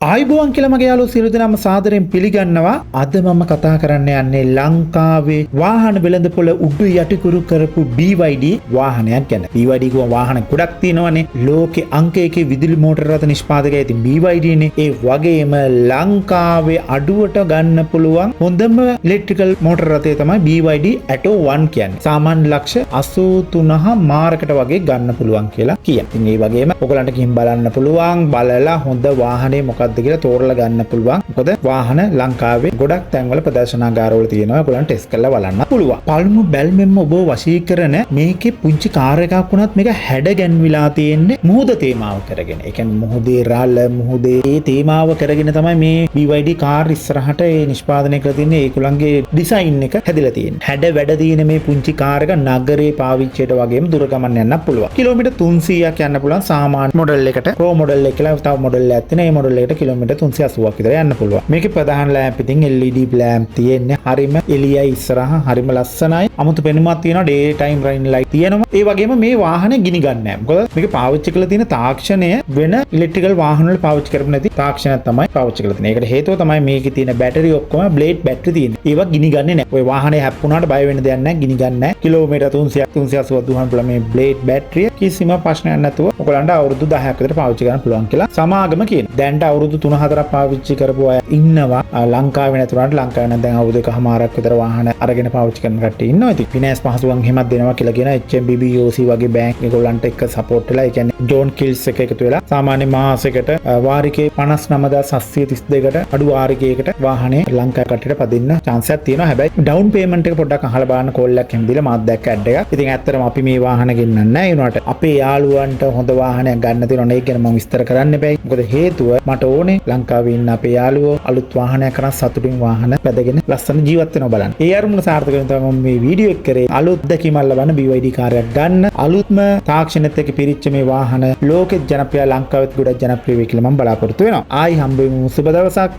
ආයිබෝවන් කියලා මගේ යාළුවෝ සියලු දෙනාම සාදරයෙන් පිළිගන්නවා. අද මම කතා කරන්න යන්නේ ලංකාවේ වාහන වෙළඳපොළ උඩු යටිකුරු කරපු BYD වාහනයක් ගැන. BYD කියව වාහන ගොඩක් තියෙනවානේ. ලෝකේ අංක 1 විදුලි මෝටර රථ නිෂ්පාදකයා ඉතින් BYD නේ. ඒ වගේම ලංකාවේ අඩුවට ගන්න පුළුවන් හොඳම ඉලෙක්ට්‍රිකල් මෝටර රථය තමයි BYD Atto 1 කියන්නේ. සාමාන්‍ය ලක්ෂ 83 මාරකට වගේ ගන්න පුළුවන් කියලා කියනවා. ඉතින් ඒ වගේම ඔයගලන්ට ගිහින් බලන්න පුළුවන්. බලලා හොඳ වාහනේ මොකක්ද කියලා තෝරලා ගන්න පුළුවන්. මොකද වාහන ලංකාවේ ගොඩක් තැන්වල ප්‍රදර්ශනාගාරවල තියෙනවා. ඔයගලන්ට ටෙස්ට් කරලා බලන්න පුළුවන්. පළමු බැල්මෙන්ම ඔබ වශී කරන මේකේ පුංචි කාර් එකක් වුණත් මේක හැඩ ගැන්විලා තියෙන්නේ මුහුද තේමාව කරගෙන. ඒ කියන්නේ මුහුදේ රළ මුහුදේ ඒ තේමාව කරගෙන තමයි මේ BYD කාර් ඉස්සරහට ඒ නිෂ්පාදනය කරලා තින්නේ. ඒගොල්ලන්ගේ ඩිසයින් එක හැදිලා තියෙන්නේ. හැඩ වැඩ තියෙන මේ පුංචි කාර් එක නගරේ පාවිච්චියට වගේම දුර ගමන් යන්න පුළුවන්. කිලෝමීටර් 300ක් යන්න පුළුවන් සාමාන්‍ය මොඩල් එකට. ප්‍රෝ මොඩල් එක කියලා තව මොඩල් එකක් තියෙනවා. මේ මොඩල් එකට කිලෝමීටර් 380ක් විතර යන්න පුළුවන්. මේකේ ප්‍රධාන ලෑම්ප් ඉතින් LED ලෑම්ප් තියෙන්නේ. හරිම එළියයි ඉස්සරහා හරිම ලස්සනයි. අමුතු පෙනුමක් තියෙනවා. ඩේ ටයිම් රයින් ලයිට් තියෙනවා. ඒ වගේම මේ වාහනේ ගිනි ගන්න නැහැ. මොකද මේක පාවිච්චි කරලා තියෙන තාක්ෂණය වෙන ඉලෙක්ට්‍රිකල් වාහන වල පාවිච්චි කරපු නැති තාක්ෂණයක් තමයි පාවිච්චි කරලා තියෙන්නේ. ඒකට හේතුව තමයි මේකේ තියෙන බැටරි ඔක්කොම බ්ලේඩ් බැටරි තියෙන්නේ. ඒවා ගිනි ගන්නේ නැහැ. ඔය වාහනේ හැප්පුණාට බය වෙන්න දෙයක් නැහැ. ගිනි ගන්න නැහැ. කිලෝමීටර් 300ක් 380ක් දුවන්න පුළුවන් මේ බ්ලේඩ් බැටරිය කිසිම ප්‍රශ්නයක් නැතුව ඔයගලන්ට අවුරුදු 10ක් විතර පාවිච්චි කරන්න පුළුවන් කියලා සමාගම කියනවා. දැන්ට අවුරුදු 3-4ක් පාවිච්චි කරපු අය ඉන්නවා. ලංකාවේ නැතුණාට ලංකාවේ නම් දැන් අවුරුදු එකමාරක් විතර වාහන අරගෙන පාවිච්චි කරන කට්ටිය ඉන්නවා. ඉතින් ෆිනෑන්ස් පහසුකම් එහෙමත් දෙනවා කියලා කියන HMBB BOC වගේ බැංක් ඒගොල්ලන්ට එක්ක සපෝට් වෙලා ඒ කියන්නේ ජෝන් කිල්ස් එක එකතු වෙලා සාමාන්‍ය මාසෙකට වාරිකේ 59732කට අඩු වාරිකයකට වාහනේ ලංකාවේ කට්ටියට පදින්න chance එකක් තියෙනවා. හැබැයි ඩවුන් පේමන්ට් එක පොඩ්ඩක් අහලා බලන්න කෝල් එකක් එහෙම දීලා මාත් දැක්ක ඇඩ් එකක්. ඉතින් ඇත්තටම අපි මේ වාහන ගෙන්නන්නේ නැහැ. ඒ වුණාට අපේ යාළුවන්ට හොඳ වාහනයක් ගන්න තියෙනවා. ඒක ගැන මම විස්තර කරන්න බෑ. මොකද හේතුව මට ඕනේ ලංකාවේ ඉන්න අපේ යාළුවෝ අලුත් වාහනයක් කරන් සතුටින් වාහන පැදගෙන ලස්සන ජීවත් වෙනවා බලන්න. ඒ අරමුණ සාර්ථක වෙන තමයි මම මේ වීඩියෝ එක කරේ. අලුත් දැකීමක් ලබන BYD කාර්යයක් ගන්න. අලුත්ම තාක්ෂණයත් එක්ක පිරිච්ච මේ වාහන ලෝකෙත් ජනප්‍රිය ලංකාවෙත් ගොඩක් ජනප්‍රිය වෙයි කියලා මම බලාපොරොත්තු වෙනවා. ආයි හම්බෙමු සුබ දවසක්.